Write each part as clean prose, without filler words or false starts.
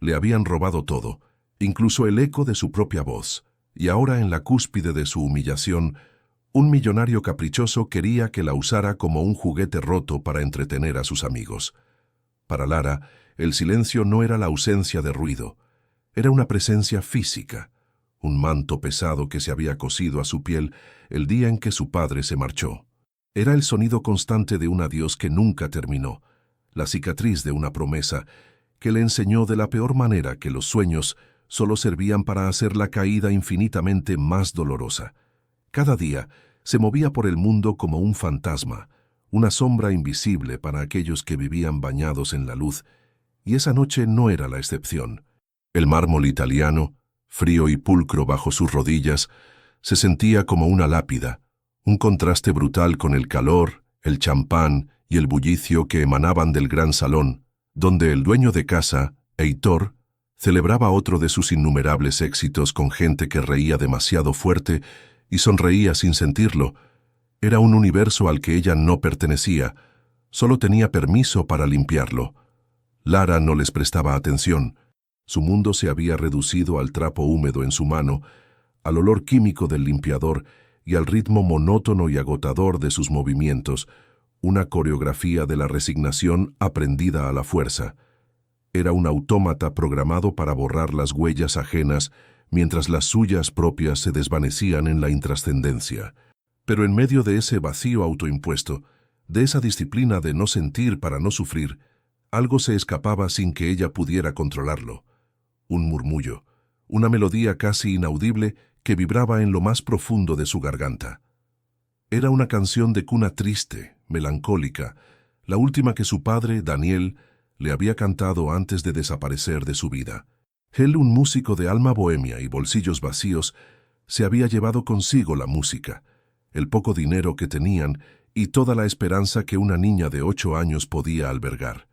Le habían robado todo, incluso el eco de su propia voz, y ahora en la cúspide de su humillación, un millonario caprichoso quería que la usara como un juguete roto para entretener a sus amigos. Para Lara, el silencio no era la ausencia de ruido, era una presencia física, un manto pesado que se había cosido a su piel el día en que su padre se marchó. Era el sonido constante de un adiós que nunca terminó, la cicatriz de una promesa que le enseñó de la peor manera que los sueños solo servían para hacer la caída infinitamente más dolorosa. Cada día se movía por el mundo como un fantasma, una sombra invisible para aquellos que vivían bañados en la luz, y esa noche no era la excepción. El mármol italiano, frío y pulcro bajo sus rodillas, se sentía como una lápida, un contraste brutal con el calor, el champán y el bullicio que emanaban del gran salón, donde el dueño de casa, Heitor, celebraba otro de sus innumerables éxitos con gente que reía demasiado fuerte y sonreía sin sentirlo. Era un universo al que ella no pertenecía, solo tenía permiso para limpiarlo. Lara no les prestaba atención. Su mundo se había reducido al trapo húmedo en su mano, al olor químico del limpiador y al ritmo monótono y agotador de sus movimientos, una coreografía de la resignación aprendida a la fuerza. Era un autómata programado para borrar las huellas ajenas mientras las suyas propias se desvanecían en la intrascendencia. Pero en medio de ese vacío autoimpuesto, de esa disciplina de no sentir para no sufrir, algo se escapaba sin que ella pudiera controlarlo. Un murmullo, una melodía casi inaudible que vibraba en lo más profundo de su garganta. Era una canción de cuna triste, melancólica, la última que su padre, Daniel, le había cantado antes de desaparecer de su vida. Él, un músico de alma bohemia y bolsillos vacíos, se había llevado consigo la música, el poco dinero que tenían y toda la esperanza que una niña de 8 años podía albergar.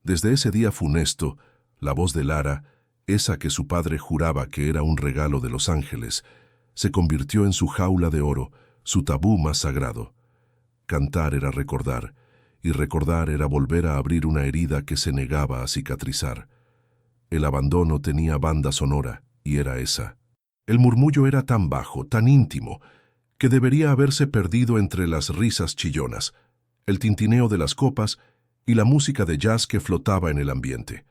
Desde ese día funesto, la voz de Lara, esa que su padre juraba que era un regalo de los ángeles, se convirtió en su jaula de oro, su tabú más sagrado. Cantar era recordar, y recordar era volver a abrir una herida que se negaba a cicatrizar. El abandono tenía banda sonora, y era esa. El murmullo era tan bajo, tan íntimo, que debería haberse perdido entre las risas chillonas, el tintineo de las copas y la música de jazz que flotaba en el ambiente.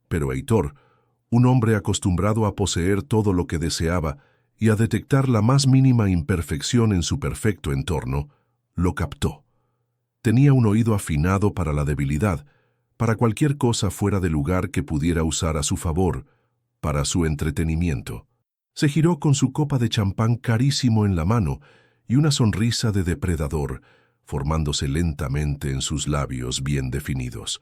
Pero Heitor, un hombre acostumbrado a poseer todo lo que deseaba y a detectar la más mínima imperfección en su perfecto entorno, lo captó. Tenía un oído afinado para la debilidad, para cualquier cosa fuera de lugar que pudiera usar a su favor, para su entretenimiento. Se giró con su copa de champán carísimo en la mano y una sonrisa de depredador, formándose lentamente en sus labios bien definidos.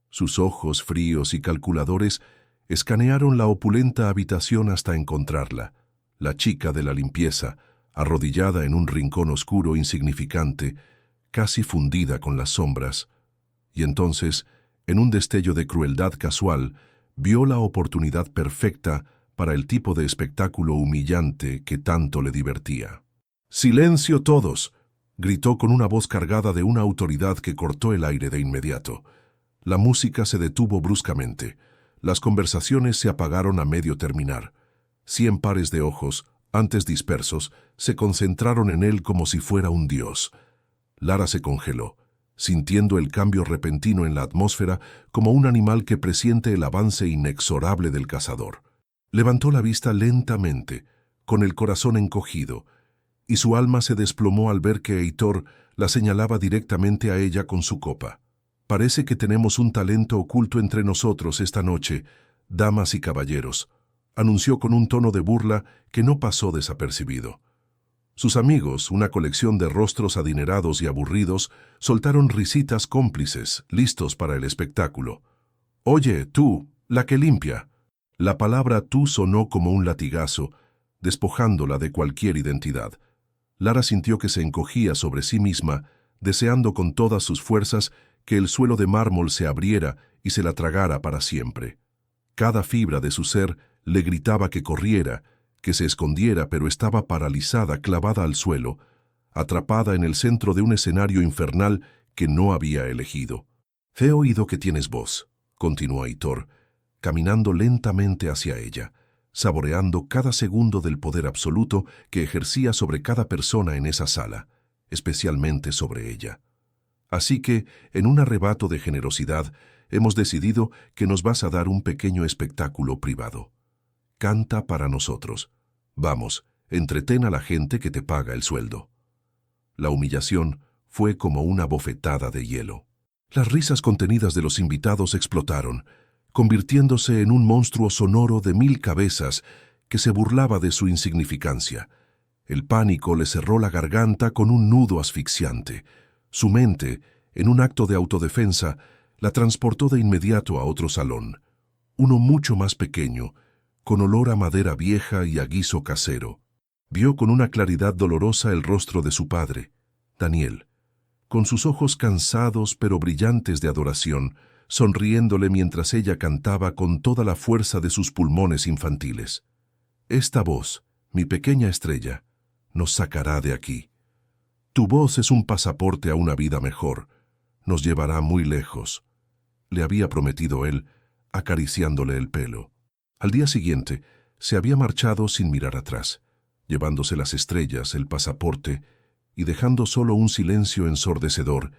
Sus ojos fríos y calculadores escanearon la opulenta habitación hasta encontrarla, la chica de la limpieza, arrodillada en un rincón oscuro insignificante, casi fundida con las sombras, y entonces, en un destello de crueldad casual, vio la oportunidad perfecta para el tipo de espectáculo humillante que tanto le divertía. «¡Silencio todos!», gritó con una voz cargada de una autoridad que cortó el aire de inmediato. La música se detuvo bruscamente. Las conversaciones se apagaron a medio terminar. 100 pares de ojos, antes dispersos, se concentraron en él como si fuera un dios. Lara se congeló, sintiendo el cambio repentino en la atmósfera como un animal que presiente el avance inexorable del cazador. Levantó la vista lentamente, con el corazón encogido, y su alma se desplomó al ver que Heitor la señalaba directamente a ella con su copa. «Parece que tenemos un talento oculto entre nosotros esta noche, damas y caballeros», anunció con un tono de burla que no pasó desapercibido. Sus amigos, una colección de rostros adinerados y aburridos, soltaron risitas cómplices, listos para el espectáculo. «Oye, tú, la que limpia». La palabra tú sonó como un latigazo, despojándola de cualquier identidad. Lara sintió que se encogía sobre sí misma, deseando con todas sus fuerzas que el suelo de mármol se abriera y se la tragara para siempre. Cada fibra de su ser le gritaba que corriera, que se escondiera, pero estaba paralizada, clavada al suelo, atrapada en el centro de un escenario infernal que no había elegido. «He oído que tienes voz», continuó Heitor, caminando lentamente hacia ella, saboreando cada segundo del poder absoluto que ejercía sobre cada persona en esa sala, especialmente sobre ella. Así que, en un arrebato de generosidad, hemos decidido que nos vas a dar un pequeño espectáculo privado. Canta para nosotros. Vamos, entretén a la gente que te paga el sueldo. La humillación fue como una bofetada de hielo. Las risas contenidas de los invitados explotaron, convirtiéndose en un monstruo sonoro de 1000 cabezas que se burlaba de su insignificancia. El pánico le cerró la garganta con un nudo asfixiante. Su mente, en un acto de autodefensa, la transportó de inmediato a otro salón, uno mucho más pequeño, con olor a madera vieja y a guiso casero. Vio con una claridad dolorosa el rostro de su padre, Daniel, con sus ojos cansados pero brillantes de adoración, sonriéndole mientras ella cantaba con toda la fuerza de sus pulmones infantiles. Esta voz, mi pequeña estrella, nos sacará de aquí. Tu voz es un pasaporte a una vida mejor. Nos llevará muy lejos, le había prometido él, acariciándole el pelo. Al día siguiente, se había marchado sin mirar atrás, llevándose las estrellas, el pasaporte, y dejando solo un silencio ensordecedor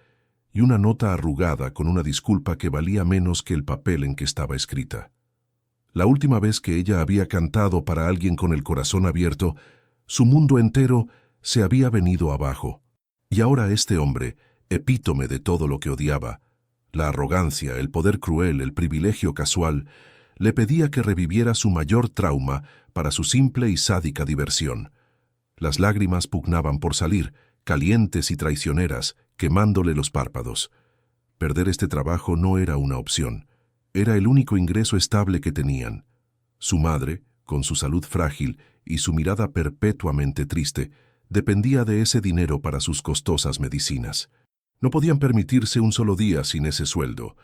y una nota arrugada con una disculpa que valía menos que el papel en que estaba escrita. La última vez que ella había cantado para alguien con el corazón abierto, su mundo entero se había venido abajo. Y ahora este hombre, epítome de todo lo que odiaba, la arrogancia, el poder cruel, el privilegio casual, le pedía que reviviera su mayor trauma para su simple y sádica diversión. Las lágrimas pugnaban por salir, calientes y traicioneras, quemándole los párpados. Perder este trabajo no era una opción. Era el único ingreso estable que tenían. Su madre, con su salud frágil y su mirada perpetuamente triste, dependía de ese dinero para sus costosas medicinas. No podían permitirse un solo día sin ese sueldo,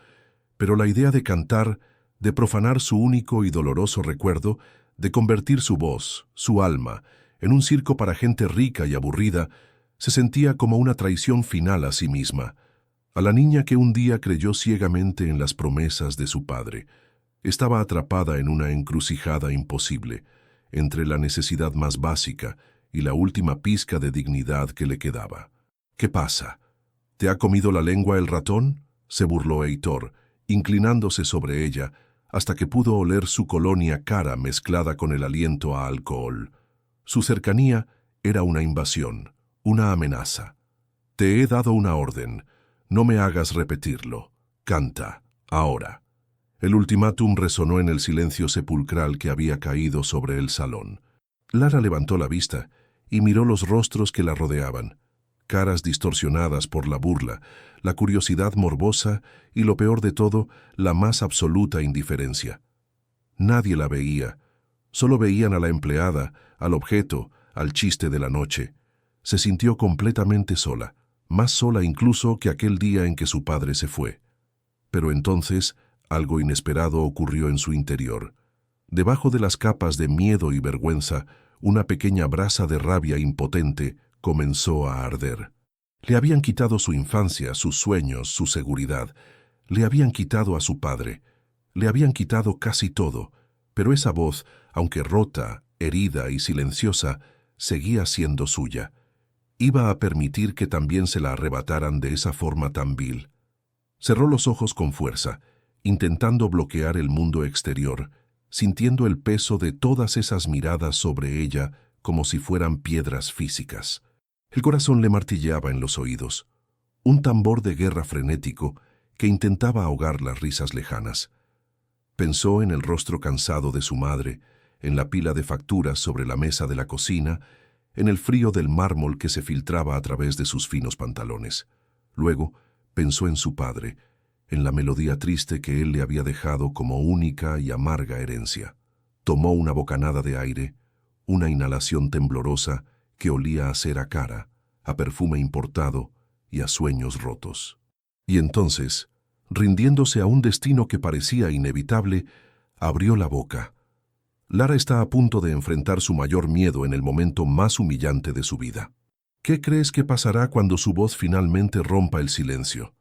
pero la idea de cantar, de profanar su único y doloroso recuerdo, de convertir su voz, su alma, en un circo para gente rica y aburrida, se sentía como una traición final a sí misma, a la niña que un día creyó ciegamente en las promesas de su padre. Estaba atrapada en una encrucijada imposible, entre la necesidad más básica y la última pizca de dignidad que le quedaba. ¿Qué pasa? ¿Te ha comido la lengua el ratón?, se burló Heitor, inclinándose sobre ella, hasta que pudo oler su colonia cara mezclada con el aliento a alcohol. Su cercanía era una invasión, una amenaza. Te he dado una orden. No me hagas repetirlo. Canta, ahora. El ultimátum resonó en el silencio sepulcral que había caído sobre el salón. Lara levantó la vista y miró los rostros que la rodeaban, caras distorsionadas por la burla, la curiosidad morbosa y, lo peor de todo, la más absoluta indiferencia. Nadie la veía. Solo veían a la empleada, al objeto, al chiste de la noche. Se sintió completamente sola, más sola incluso que aquel día en que su padre se fue. Pero entonces algo inesperado ocurrió en su interior. Debajo de las capas de miedo y vergüenza, una pequeña brasa de rabia impotente comenzó a arder. Le habían quitado su infancia, sus sueños, su seguridad. Le habían quitado a su padre. Le habían quitado casi todo. Pero esa voz, aunque rota, herida y silenciosa, seguía siendo suya. Iba a permitir que también se la arrebataran de esa forma tan vil. Cerró los ojos con fuerza, intentando bloquear el mundo exterior, sintiendo el peso de todas esas miradas sobre ella como si fueran piedras físicas. El corazón le martilleaba en los oídos, un tambor de guerra frenético que intentaba ahogar las risas lejanas. Pensó en el rostro cansado de su madre, en la pila de facturas sobre la mesa de la cocina, en el frío del mármol que se filtraba a través de sus finos pantalones. Luego pensó en su padre, en la melodía triste que él le había dejado como única y amarga herencia. Tomó una bocanada de aire, una inhalación temblorosa que olía a cera cara, a perfume importado y a sueños rotos. Y entonces, rindiéndose a un destino que parecía inevitable, abrió la boca. Lara está a punto de enfrentar su mayor miedo en el momento más humillante de su vida. ¿Qué crees que pasará cuando su voz finalmente rompa el silencio?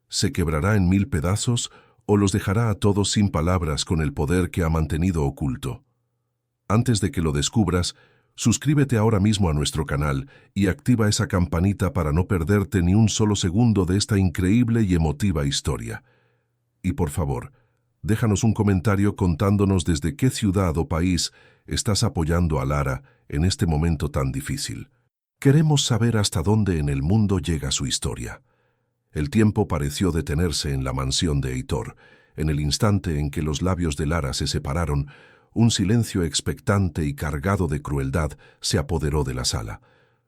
¿Se quebrará en 1000 pedazos o los dejará a todos sin palabras con el poder que ha mantenido oculto. Antes de que lo descubras, suscríbete ahora mismo a nuestro canal y activa esa campanita para no perderte ni un solo segundo de esta increíble y emotiva historia. Y por favor, déjanos un comentario contándonos desde qué ciudad o país estás apoyando a Lara en este momento tan difícil. Queremos saber hasta dónde en el mundo llega su historia. El tiempo pareció detenerse en la mansión de Heitor. En el instante en que los labios de Lara se separaron, un silencio expectante y cargado de crueldad se apoderó de la sala.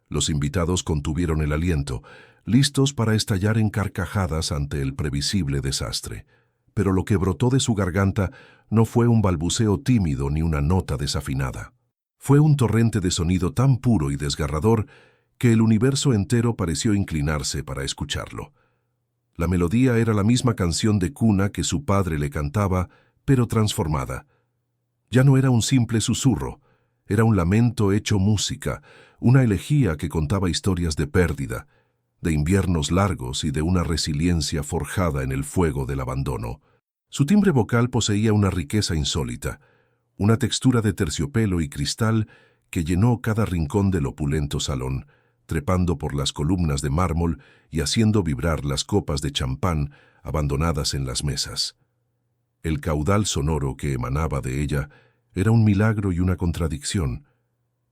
Los invitados contuvieron el aliento, listos para estallar en carcajadas ante el previsible desastre. Pero lo que brotó de su garganta no fue un balbuceo tímido ni una nota desafinada. Fue un torrente de sonido tan puro y desgarrador que el universo entero pareció inclinarse para escucharlo. La melodía era la misma canción de cuna que su padre le cantaba, pero transformada. Ya no era un simple susurro, era un lamento hecho música, una elegía que contaba historias de pérdida, de inviernos largos y de una resiliencia forjada en el fuego del abandono. Su timbre vocal poseía una riqueza insólita, una textura de terciopelo y cristal que llenó cada rincón del opulento salón, trepando por las columnas de mármol y haciendo vibrar las copas de champán abandonadas en las mesas. El caudal sonoro que emanaba de ella era un milagro y una contradicción.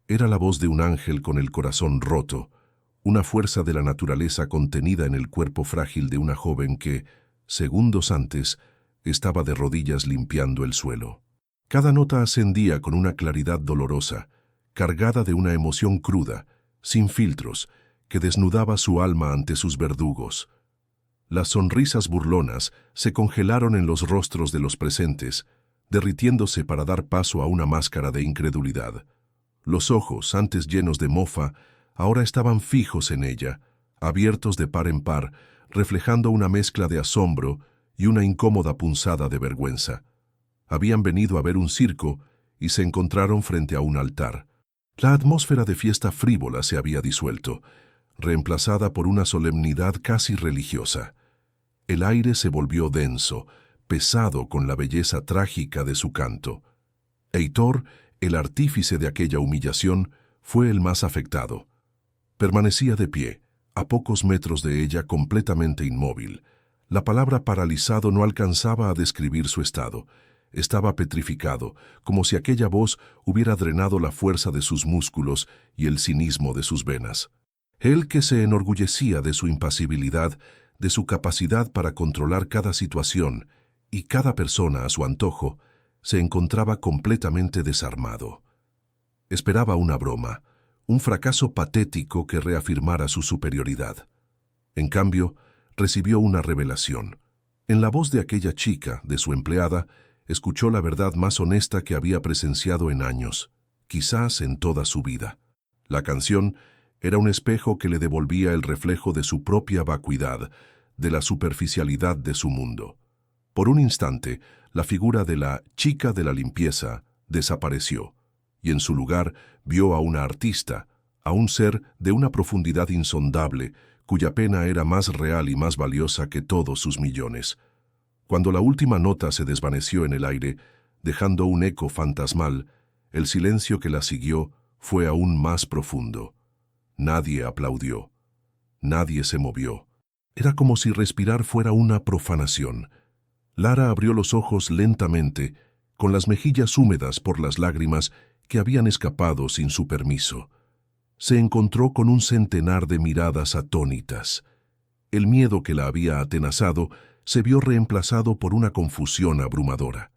Era la voz de un ángel con el corazón roto, una fuerza de la naturaleza contenida en el cuerpo frágil de una joven que, segundos antes, estaba de rodillas limpiando el suelo. Cada nota ascendía con una claridad dolorosa, cargada de una emoción cruda, sin filtros, que desnudaba su alma ante sus verdugos. Las sonrisas burlonas se congelaron en los rostros de los presentes, derritiéndose para dar paso a una máscara de incredulidad. Los ojos, antes llenos de mofa, ahora estaban fijos en ella, abiertos de par en par, reflejando una mezcla de asombro y una incómoda punzada de vergüenza. Habían venido a ver un circo y se encontraron frente a un altar. La atmósfera de fiesta frívola se había disuelto, reemplazada por una solemnidad casi religiosa. El aire se volvió denso, pesado con la belleza trágica de su canto. Heitor, el artífice de aquella humillación, fue el más afectado. Permanecía de pie, a pocos metros de ella, completamente inmóvil. La palabra paralizado no alcanzaba a describir su estado. Estaba petrificado, como si aquella voz hubiera drenado la fuerza de sus músculos y el cinismo de sus venas. Él, que se enorgullecía de su impasibilidad, de su capacidad para controlar cada situación y cada persona a su antojo, se encontraba completamente desarmado. Esperaba una broma, un fracaso patético que reafirmara su superioridad. En cambio, recibió una revelación. En la voz de aquella chica, de su empleada, escuchó la verdad más honesta que había presenciado en años, quizás en toda su vida. La canción era un espejo que le devolvía el reflejo de su propia vacuidad, de la superficialidad de su mundo. Por un instante, la figura de la chica de la limpieza desapareció, y en su lugar vio a una artista, a un ser de una profundidad insondable, cuya pena era más real y más valiosa que todos sus millones. Cuando la última nota se desvaneció en el aire, dejando un eco fantasmal, el silencio que la siguió fue aún más profundo. Nadie aplaudió. Nadie se movió. Era como si respirar fuera una profanación. Lara abrió los ojos lentamente, con las mejillas húmedas por las lágrimas que habían escapado sin su permiso. Se encontró con un centenar de miradas atónitas. El miedo que la había atenazado se vio reemplazado por una confusión abrumadora.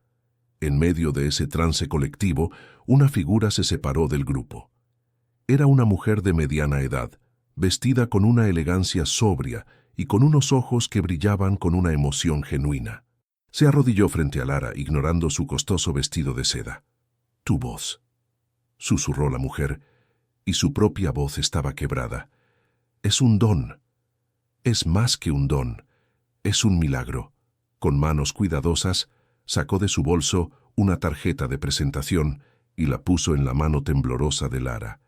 En medio de ese trance colectivo, una figura se separó del grupo. Era una mujer de mediana edad, vestida con una elegancia sobria y con unos ojos que brillaban con una emoción genuina. Se arrodilló frente a Lara, ignorando su costoso vestido de seda. «Tu voz», susurró la mujer, y su propia voz estaba quebrada. «Es un don. Es más que un don. Es un milagro». Con manos cuidadosas, sacó de su bolso una tarjeta de presentación y la puso en la mano temblorosa de Lara.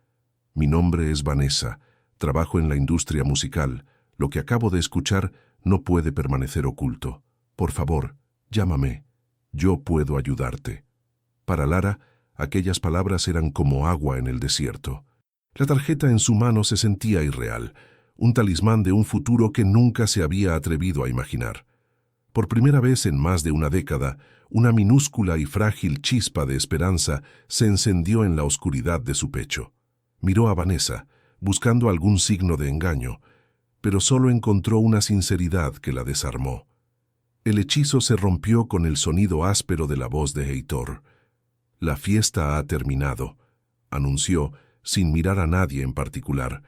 «Mi nombre es Vanessa. Trabajo en la industria musical. Lo que acabo de escuchar no puede permanecer oculto. Por favor, Llámame, yo puedo ayudarte. Para Lara, aquellas palabras eran como agua en el desierto. La tarjeta en su mano se sentía irreal, un talismán de un futuro que nunca se había atrevido a imaginar. Por primera vez en más de una década, una minúscula y frágil chispa de esperanza se encendió en la oscuridad de su pecho. Miró a Vanessa, buscando algún signo de engaño, pero solo encontró una sinceridad que la desarmó. El hechizo se rompió con el sonido áspero de la voz de Heitor. «La fiesta ha terminado», anunció, sin mirar a nadie en particular.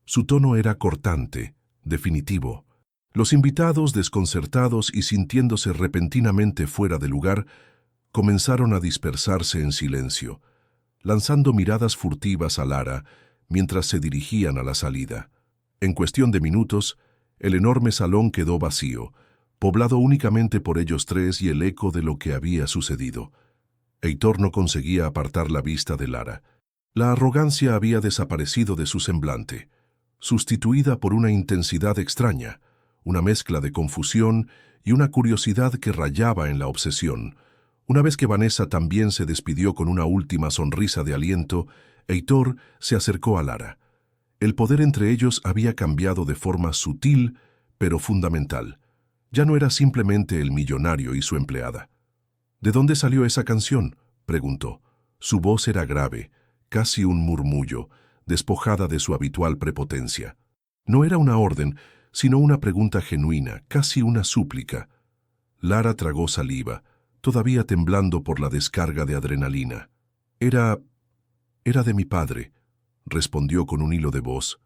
Su tono era cortante, definitivo. Los invitados, desconcertados y sintiéndose repentinamente fuera de lugar, comenzaron a dispersarse en silencio, lanzando miradas furtivas a Lara mientras se dirigían a la salida. En cuestión de minutos, el enorme salón quedó vacío, poblado únicamente por ellos tres y el eco de lo que había sucedido. Heitor no conseguía apartar la vista de Lara. La arrogancia había desaparecido de su semblante, sustituida por una intensidad extraña, una mezcla de confusión y una curiosidad que rayaba en la obsesión. Una vez que Vanessa también se despidió con una última sonrisa de aliento, Heitor se acercó a Lara. El poder entre ellos había cambiado de forma sutil, pero fundamental. Ya no era simplemente el millonario y su empleada. «¿De dónde salió esa canción?», preguntó. Su voz era grave, casi un murmullo, despojada de su habitual prepotencia. No era una orden, sino una pregunta genuina, casi una súplica. Lara tragó saliva, todavía temblando por la descarga de adrenalina. Era de mi padre», respondió con un hilo de voz.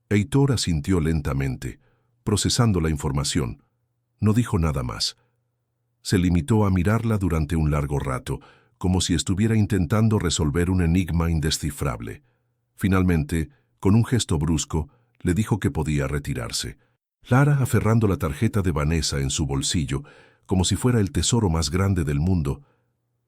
Heitor asintió lentamente, procesando la información. No dijo nada más. Se limitó a mirarla durante un largo rato, como si estuviera intentando resolver un enigma indescifrable. Finalmente, con un gesto brusco, le dijo que podía retirarse. Lara, aferrando la tarjeta de Vanessa en su bolsillo, como si fuera el tesoro más grande del mundo,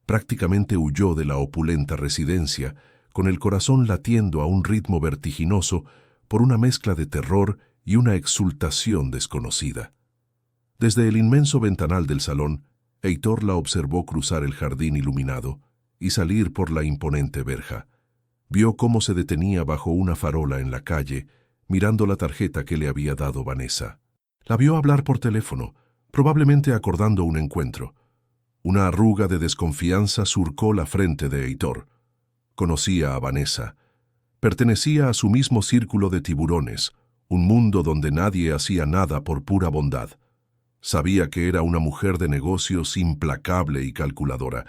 prácticamente huyó de la opulenta residencia, con el corazón latiendo a un ritmo vertiginoso por una mezcla de terror y una exultación desconocida. Desde el inmenso ventanal del salón, Heitor la observó cruzar el jardín iluminado y salir por la imponente verja. Vio cómo se detenía bajo una farola en la calle, mirando la tarjeta que le había dado Vanessa. La vio hablar por teléfono, probablemente acordando un encuentro. Una arruga de desconfianza surcó la frente de Heitor. Conocía a Vanessa. Pertenecía a su mismo círculo de tiburones, un mundo donde nadie hacía nada por pura bondad. Sabía que era una mujer de negocios implacable y calculadora.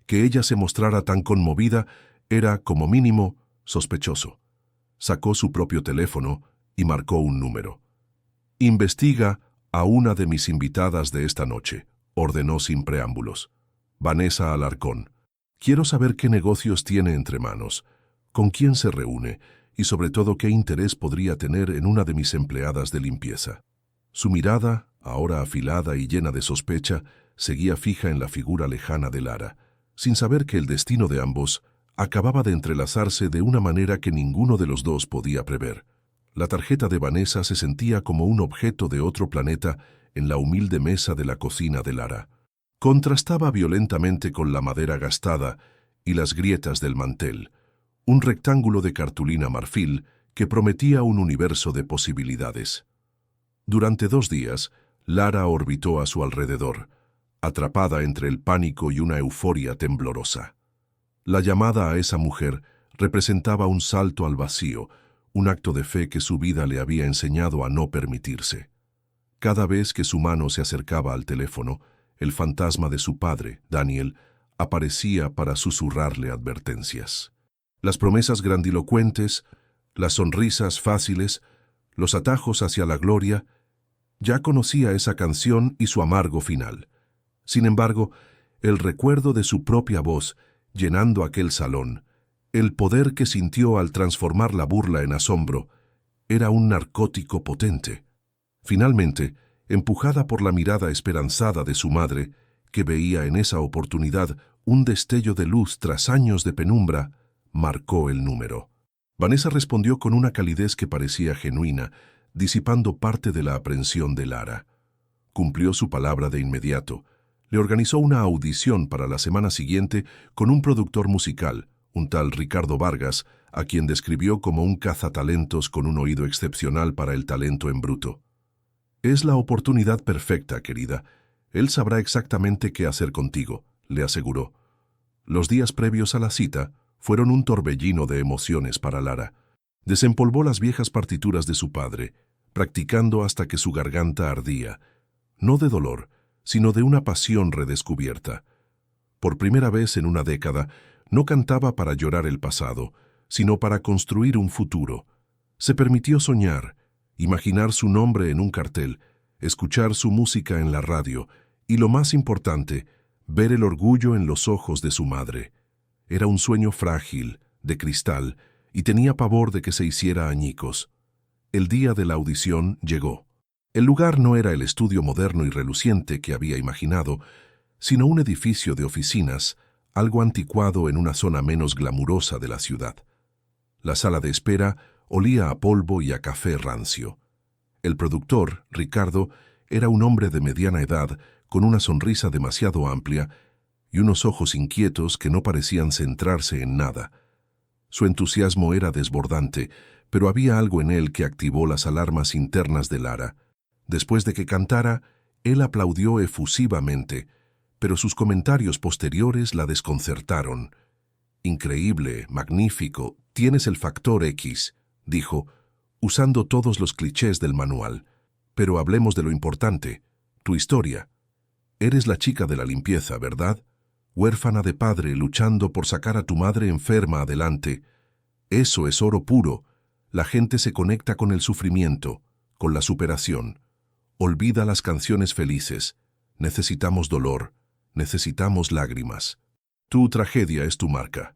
Que ella se mostrara tan conmovida era, como mínimo, sospechoso. Sacó su propio teléfono y marcó un número. «Investiga a una de mis invitadas de esta noche», ordenó sin preámbulos. «Vanessa Alarcón. Quiero saber qué negocios tiene entre manos, con quién se reúne y sobre todo qué interés podría tener en una de mis empleadas de limpieza». Su mirada, ahora afilada y llena de sospecha, seguía fija en la figura lejana de Lara, sin saber que el destino de ambos acababa de entrelazarse de una manera que ninguno de los dos podía prever. La tarjeta de Vanessa se sentía como un objeto de otro planeta en la humilde mesa de la cocina de Lara. Contrastaba violentamente con la madera gastada y las grietas del mantel, un rectángulo de cartulina marfil que prometía un universo de posibilidades. Durante 2 días, Lara orbitó a su alrededor, atrapada entre el pánico y una euforia temblorosa. La llamada a esa mujer representaba un salto al vacío, un acto de fe que su vida le había enseñado a no permitirse. Cada vez que su mano se acercaba al teléfono, el fantasma de su padre, Daniel, aparecía para susurrarle advertencias. Las promesas grandilocuentes, las sonrisas fáciles, los atajos hacia la gloria, ya conocía esa canción y su amargo final. Sin embargo, el recuerdo de su propia voz, llenando aquel salón, el poder que sintió al transformar la burla en asombro, era un narcótico potente. Finalmente, empujada por la mirada esperanzada de su madre, que veía en esa oportunidad un destello de luz tras años de penumbra, marcó el número. Vanessa respondió con una calidez que parecía genuina, disipando parte de la aprensión de Lara. Cumplió su palabra de inmediato. Le organizó una audición para la semana siguiente con un productor musical, un tal Ricardo Vargas, a quien describió como un cazatalentos con un oído excepcional para el talento en bruto. «Es la oportunidad perfecta, querida. Él sabrá exactamente qué hacer contigo», le aseguró. Los días previos a la cita fueron un torbellino de emociones para Lara. Desempolvó las viejas partituras de su padre, practicando hasta que su garganta ardía, no de dolor, sino de una pasión redescubierta. Por primera vez en una década, no cantaba para llorar el pasado, sino para construir un futuro. Se permitió soñar, imaginar su nombre en un cartel, escuchar su música en la radio y, lo más importante, ver el orgullo en los ojos de su madre. Era un sueño frágil, de cristal, y tenía pavor de que se hiciera añicos. El día de la audición llegó. El lugar no era el estudio moderno y reluciente que había imaginado, sino un edificio de oficinas, algo anticuado en una zona menos glamurosa de la ciudad. La sala de espera olía a polvo y a café rancio. El productor, Ricardo, era un hombre de mediana edad, con una sonrisa demasiado amplia y unos ojos inquietos que no parecían centrarse en nada. Su entusiasmo era desbordante, pero había algo en él que activó las alarmas internas de Lara. Después de que cantara, él aplaudió efusivamente, pero sus comentarios posteriores la desconcertaron. «Increíble, magnífico, tienes el factor X», dijo, usando todos los clichés del manual. «Pero hablemos de lo importante, tu historia. Eres la chica de la limpieza, ¿verdad? Huérfana de padre, luchando por sacar a tu madre enferma adelante. Eso es oro puro. La gente se conecta con el sufrimiento, con la superación. Olvida las canciones felices. Necesitamos dolor, necesitamos lágrimas. Tu tragedia es tu marca».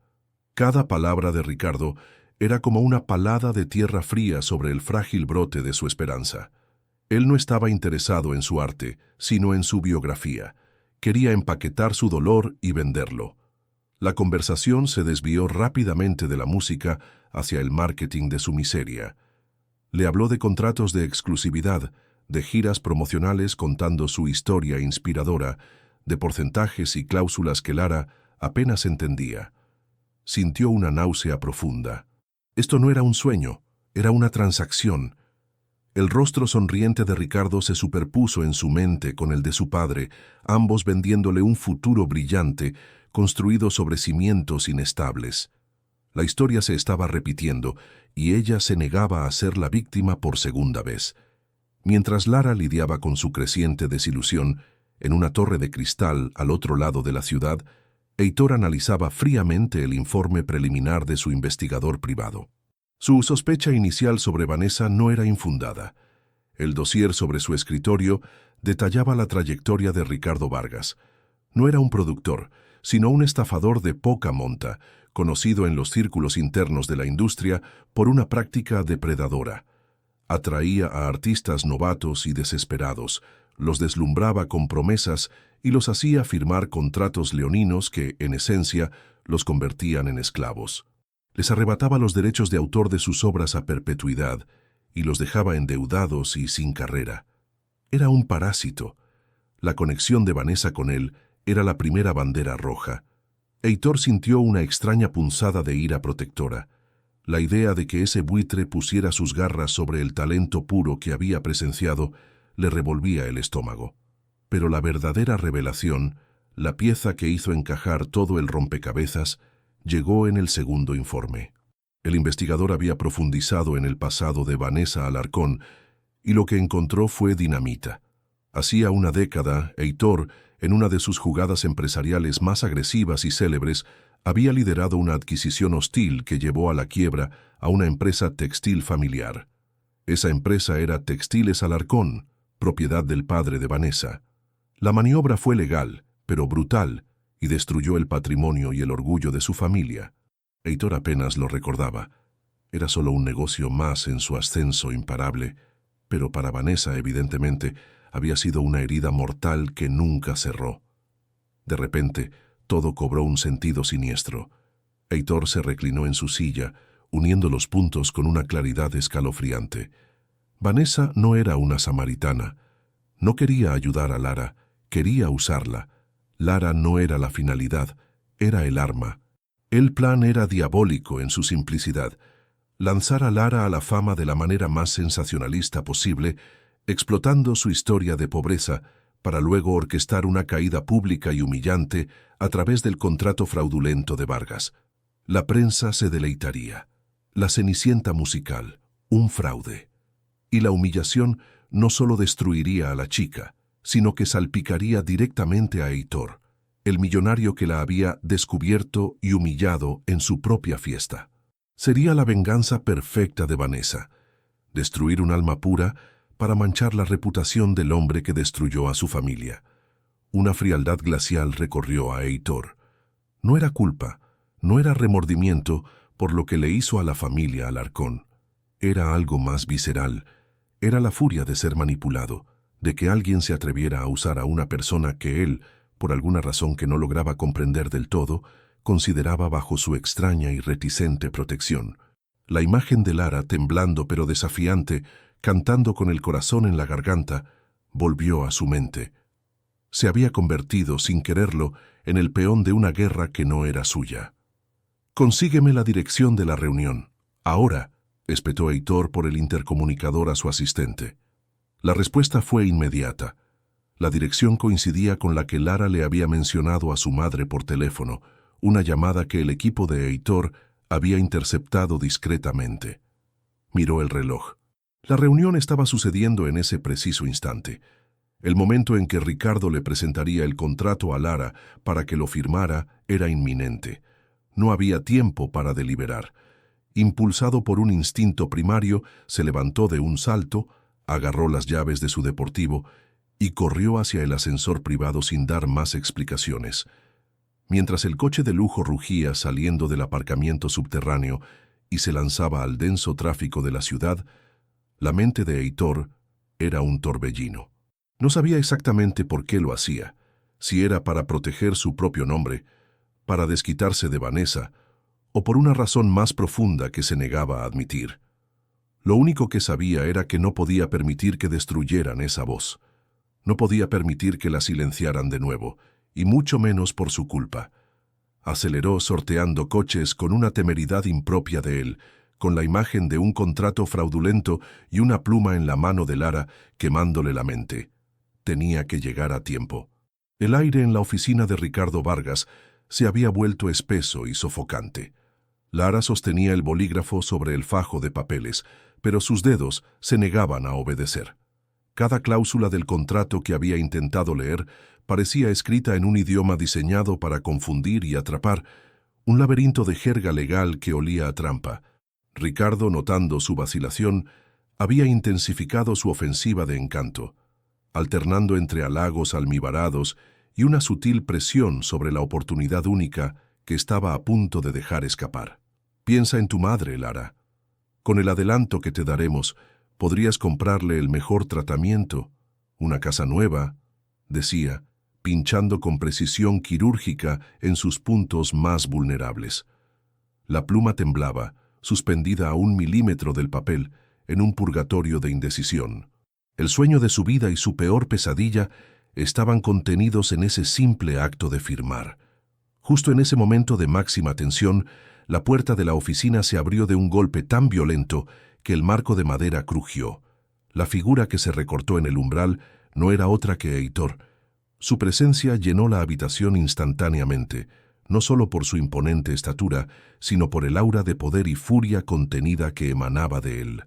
Cada palabra de Ricardo era como una palada de tierra fría sobre el frágil brote de su esperanza. Él no estaba interesado en su arte, sino en su biografía. Quería empaquetar su dolor y venderlo. La conversación se desvió rápidamente de la música hacia el marketing de su miseria. Le habló de contratos de exclusividad, de giras promocionales contando su historia inspiradora, de porcentajes y cláusulas que Lara apenas entendía. Sintió una náusea profunda. Esto no era un sueño, era una transacción. El rostro sonriente de Ricardo se superpuso en su mente con el de su padre, ambos vendiéndole un futuro brillante, construido sobre cimientos inestables. La historia se estaba repitiendo, y ella se negaba a ser la víctima por segunda vez. Mientras Lara lidiaba con su creciente desilusión, en una torre de cristal al otro lado de la ciudad, Heitor analizaba fríamente el informe preliminar de su investigador privado. Su sospecha inicial sobre Vanessa no era infundada. El dossier sobre su escritorio detallaba la trayectoria de Ricardo Vargas. No era un productor, sino un estafador de poca monta, conocido en los círculos internos de la industria por una práctica depredadora. Atraía a artistas novatos y desesperados, los deslumbraba con promesas y los hacía firmar contratos leoninos que, en esencia, los convertían en esclavos. Les arrebataba los derechos de autor de sus obras a perpetuidad y los dejaba endeudados y sin carrera. Era un parásito. La conexión de Vanessa con él era la primera bandera roja. Heitor sintió una extraña punzada de ira protectora. La idea de que ese buitre pusiera sus garras sobre el talento puro que había presenciado le revolvía el estómago. Pero la verdadera revelación, la pieza que hizo encajar todo el rompecabezas, llegó en el segundo informe. El investigador había profundizado en el pasado de Vanessa Alarcón y lo que encontró fue dinamita. Hacía una década, Heitor, en una de sus jugadas empresariales más agresivas y célebres, había liderado una adquisición hostil que llevó a la quiebra a una empresa textil familiar. Esa empresa era Textiles Alarcón, propiedad del padre de Vanessa. La maniobra fue legal, pero brutal, y destruyó el patrimonio y el orgullo de su familia. Heitor apenas lo recordaba. Era solo un negocio más en su ascenso imparable, pero para Vanessa, evidentemente, había sido una herida mortal que nunca cerró. De repente, todo cobró un sentido siniestro. Heitor se reclinó en su silla, uniendo los puntos con una claridad escalofriante. Vanessa no era una samaritana. No quería ayudar a Lara, quería usarla. Lara no era la finalidad, era el arma. El plan era diabólico en su simplicidad: lanzar a Lara a la fama de la manera más sensacionalista posible, explotando su historia de pobreza, para luego orquestar una caída pública y humillante a través del contrato fraudulento de Vargas. La prensa se deleitaría. La Cenicienta musical, un fraude. Y la humillación no solo destruiría a la chica, sino que salpicaría directamente a Heitor, el millonario que la había descubierto y humillado en su propia fiesta. Sería la venganza perfecta de Vanessa: destruir un alma pura para manchar la reputación del hombre que destruyó a su familia. Una frialdad glacial recorrió a Heitor. No era culpa, no era remordimiento por lo que le hizo a la familia Alarcón. Era algo más visceral. Era la furia de ser manipulado, de que alguien se atreviera a usar a una persona que él, por alguna razón que no lograba comprender del todo, consideraba bajo su extraña y reticente protección. La imagen de Lara, temblando pero desafiante, cantando con el corazón en la garganta, volvió a su mente. Se había convertido, sin quererlo, en el peón de una guerra que no era suya. «Consígueme la dirección de la reunión. Ahora», espetó Heitor por el intercomunicador a su asistente. La respuesta fue inmediata. La dirección coincidía con la que Lara le había mencionado a su madre por teléfono, una llamada que el equipo de Heitor había interceptado discretamente. Miró el reloj. La reunión estaba sucediendo en ese preciso instante. El momento en que Ricardo le presentaría el contrato a Lara para que lo firmara era inminente. No había tiempo para deliberar. Impulsado por un instinto primario, se levantó de un salto, agarró las llaves de su deportivo y corrió hacia el ascensor privado sin dar más explicaciones. Mientras el coche de lujo rugía saliendo del aparcamiento subterráneo y se lanzaba al denso tráfico de la ciudad, la mente de Heitor era un torbellino. No sabía exactamente por qué lo hacía, si era para proteger su propio nombre, para desquitarse de Vanessa, o por una razón más profunda que se negaba a admitir. Lo único que sabía era que no podía permitir que destruyeran esa voz. No podía permitir que la silenciaran de nuevo, y mucho menos por su culpa. Aceleró sorteando coches con una temeridad impropia de él, con la imagen de un contrato fraudulento y una pluma en la mano de Lara quemándole la mente. Tenía que llegar a tiempo. El aire en la oficina de Ricardo Vargas se había vuelto espeso y sofocante. Lara sostenía el bolígrafo sobre el fajo de papeles, pero sus dedos se negaban a obedecer. Cada cláusula del contrato que había intentado leer parecía escrita en un idioma diseñado para confundir y atrapar, un laberinto de jerga legal que olía a trampa. Ricardo, notando su vacilación, había intensificado su ofensiva de encanto, alternando entre halagos almibarados y una sutil presión sobre la oportunidad única que estaba a punto de dejar escapar. «Piensa en tu madre, Lara. Con el adelanto que te daremos, podrías comprarle el mejor tratamiento, una casa nueva», decía, pinchando con precisión quirúrgica en sus puntos más vulnerables. La pluma temblaba, suspendida a 1 milímetro del papel, en un purgatorio de indecisión. El sueño de su vida y su peor pesadilla estaban contenidos en ese simple acto de firmar. Justo en ese momento de máxima tensión, la puerta de la oficina se abrió de un golpe tan violento que el marco de madera crujió. La figura que se recortó en el umbral no era otra que Heitor. Su presencia llenó la habitación instantáneamente, no solo por su imponente estatura, sino por el aura de poder y furia contenida que emanaba de él.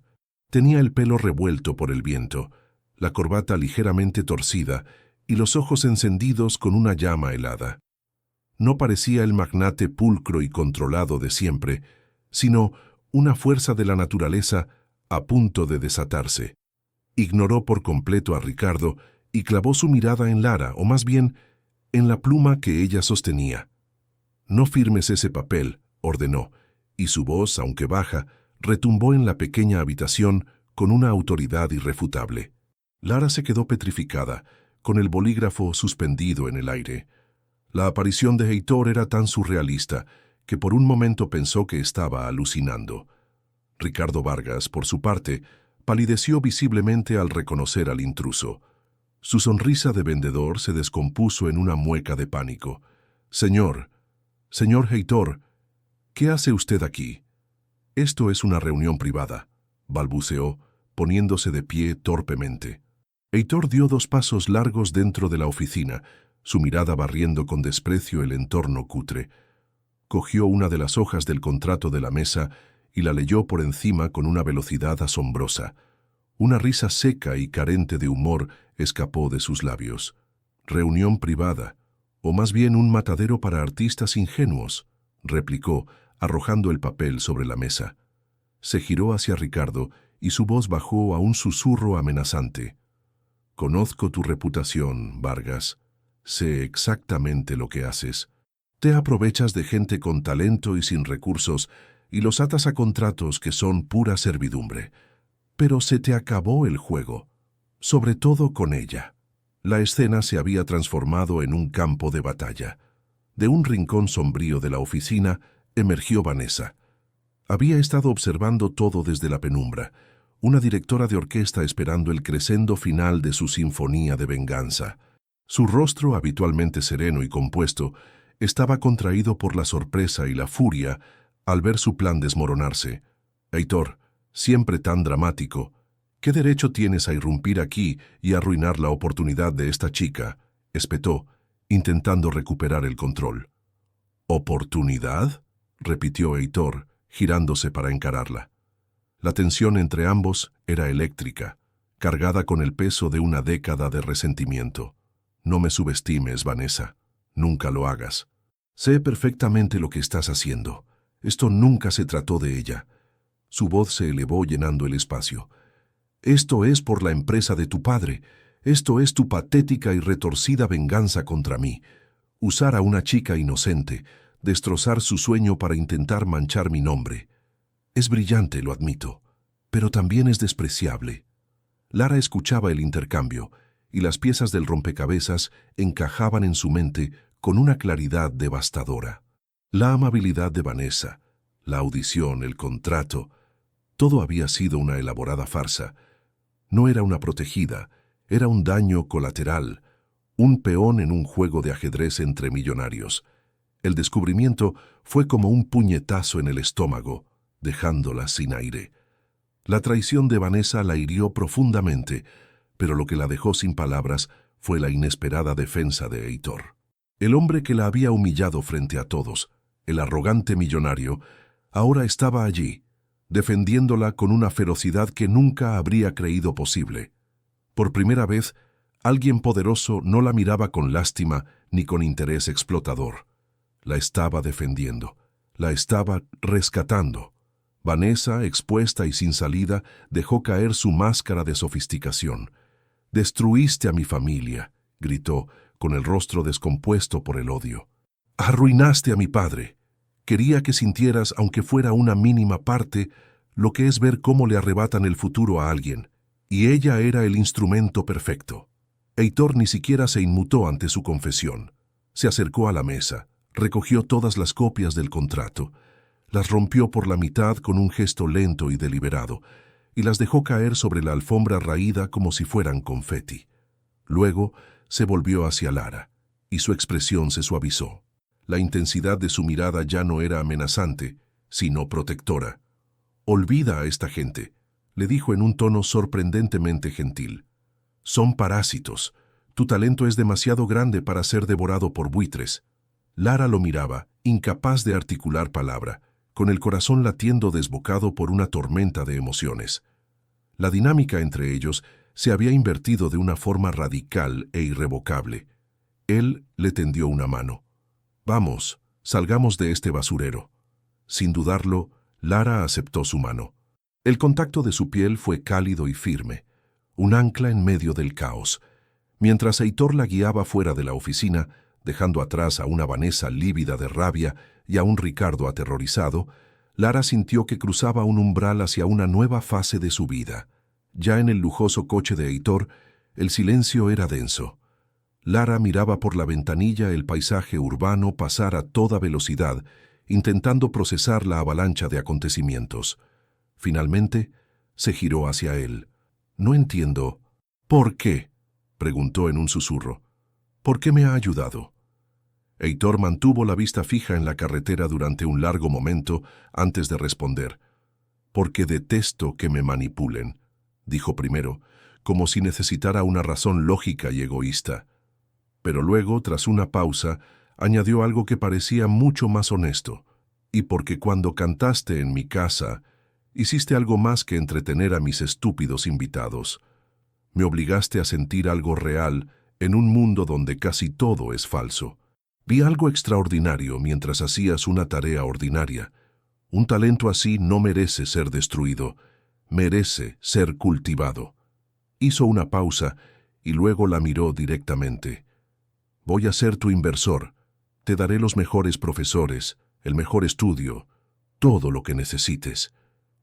Tenía el pelo revuelto por el viento, la corbata ligeramente torcida y los ojos encendidos con una llama helada. No parecía el magnate pulcro y controlado de siempre, sino una fuerza de la naturaleza a punto de desatarse. Ignoró por completo a Ricardo y clavó su mirada en Lara, o más bien, en la pluma que ella sostenía. «No firmes ese papel», ordenó, y su voz, aunque baja, retumbó en la pequeña habitación con una autoridad irrefutable. Lara se quedó petrificada, con el bolígrafo suspendido en el aire. La aparición de Heitor era tan surrealista que por un momento pensó que estaba alucinando. Ricardo Vargas, por su parte, palideció visiblemente al reconocer al intruso. Su sonrisa de vendedor se descompuso en una mueca de pánico. «Señor Heitor, ¿qué hace usted aquí?» «Esto es una reunión privada», balbuceó, poniéndose de pie torpemente. Heitor dio 2 pasos largos dentro de la oficina, su mirada barriendo con desprecio el entorno cutre. Cogió una de las hojas del contrato de la mesa y la leyó por encima con una velocidad asombrosa. Una risa seca y carente de humor escapó de sus labios. «Reunión privada, o más bien un matadero para artistas ingenuos», replicó, arrojando el papel sobre la mesa. Se giró hacia Ricardo y su voz bajó a un susurro amenazante. «Conozco tu reputación, Vargas. Sé exactamente lo que haces. Te aprovechas de gente con talento y sin recursos y los atas a contratos que son pura servidumbre. Pero se te acabó el juego, sobre todo con ella». La escena se había transformado en un campo de batalla. De un rincón sombrío de la oficina emergió Vanessa. Había estado observando todo desde la penumbra, una directora de orquesta esperando el crescendo final de su sinfonía de venganza. Su rostro, habitualmente sereno y compuesto, estaba contraído por la sorpresa y la furia al ver su plan desmoronarse. «Heitor, siempre tan dramático, ¿qué derecho tienes a irrumpir aquí y arruinar la oportunidad de esta chica?», espetó, intentando recuperar el control. «¿Oportunidad?», repitió Heitor, girándose para encararla. La tensión entre ambos era eléctrica, cargada con el peso de una década de resentimiento. «No me subestimes, Vanessa. Nunca lo hagas. Sé perfectamente lo que estás haciendo. Esto nunca se trató de ella». Su voz se elevó llenando el espacio. «Esto es por la empresa de tu padre. Esto es tu patética y retorcida venganza contra mí. Usar a una chica inocente, destrozar su sueño para intentar manchar mi nombre. Es brillante, lo admito, pero también es despreciable». Lara escuchaba el intercambio, y las piezas del rompecabezas encajaban en su mente con una claridad devastadora. La amabilidad de Vanessa, la audición, el contrato, todo había sido una elaborada farsa. No era una protegida, era un daño colateral, un peón en un juego de ajedrez entre millonarios. El descubrimiento fue como un puñetazo en el estómago, dejándola sin aire. La traición de Vanessa la hirió profundamente, pero lo que la dejó sin palabras fue la inesperada defensa de Heitor. El hombre que la había humillado frente a todos, el arrogante millonario, ahora estaba allí, defendiéndola con una ferocidad que nunca habría creído posible. Por primera vez, alguien poderoso no la miraba con lástima ni con interés explotador. La estaba defendiendo, la estaba rescatando. Vanessa, expuesta y sin salida, dejó caer su máscara de sofisticación. «Destruiste a mi familia», gritó, con el rostro descompuesto por el odio. «Arruinaste a mi padre. Quería que sintieras, aunque fuera una mínima parte, lo que es ver cómo le arrebatan el futuro a alguien. Y ella era el instrumento perfecto». Heitor ni siquiera se inmutó ante su confesión. Se acercó a la mesa, recogió todas las copias del contrato, las rompió por la mitad con un gesto lento y deliberado, y las dejó caer sobre la alfombra raída como si fueran confeti. Luego se volvió hacia Lara, y su expresión se suavizó. La intensidad de su mirada ya no era amenazante, sino protectora. «Olvida a esta gente», le dijo en un tono sorprendentemente gentil. «Son parásitos. Tu talento es demasiado grande para ser devorado por buitres». Lara lo miraba, incapaz de articular palabra, con el corazón latiendo desbocado por una tormenta de emociones. La dinámica entre ellos se había invertido de una forma radical e irrevocable. Él le tendió una mano. «Vamos, salgamos de este basurero». Sin dudarlo, Lara aceptó su mano. El contacto de su piel fue cálido y firme, un ancla en medio del caos. Mientras Heitor la guiaba fuera de la oficina, dejando atrás a una Vanessa lívida de rabia y a un Ricardo aterrorizado, Lara sintió que cruzaba un umbral hacia una nueva fase de su vida. Ya en el lujoso coche de Heitor, el silencio era denso. Lara miraba por la ventanilla el paisaje urbano pasar a toda velocidad, intentando procesar la avalancha de acontecimientos. Finalmente, se giró hacia él. «No entiendo. ¿Por qué?», preguntó en un susurro. ¿Por qué me ha ayudado? Heitor mantuvo la vista fija en la carretera durante un largo momento antes de responder. Porque detesto que me manipulen, dijo primero, como si necesitara una razón lógica y egoísta. Pero luego, tras una pausa, añadió algo que parecía mucho más honesto. Y porque cuando cantaste en mi casa, hiciste algo más que entretener a mis estúpidos invitados. Me obligaste a sentir algo real en un mundo donde casi todo es falso. Vi algo extraordinario mientras hacías una tarea ordinaria. Un talento así no merece ser destruido, merece ser cultivado. Hizo una pausa y luego la miró directamente. Voy a ser tu inversor. Te daré los mejores profesores, el mejor estudio, todo lo que necesites.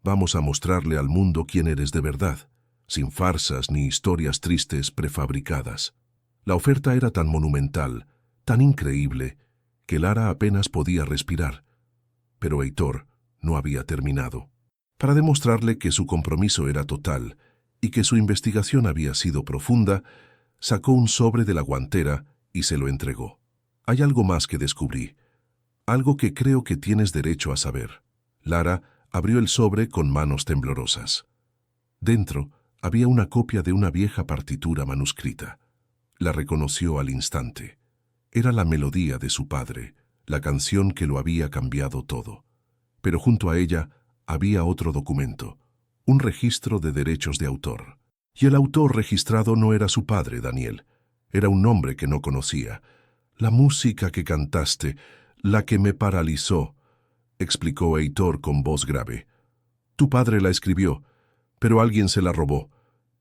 Vamos a mostrarle al mundo quién eres de verdad, sin farsas ni historias tristes prefabricadas. La oferta era tan monumental, tan increíble, que Lara apenas podía respirar. Pero Heitor no había terminado. Para demostrarle que su compromiso era total y que su investigación había sido profunda, sacó un sobre de la guantera y se lo entregó. Hay algo más que descubrí, algo que creo que tienes derecho a saber. Lara abrió el sobre con manos temblorosas. Dentro había una copia de una vieja partitura manuscrita. La reconoció al instante. Era la melodía de su padre, la canción que lo había cambiado todo. Pero junto a ella había otro documento, un registro de derechos de autor. Y el autor registrado no era su padre, Daniel. Era un nombre que no conocía. La música que cantaste, la que me paralizó, explicó Heitor con voz grave. Tu padre la escribió, pero alguien se la robó.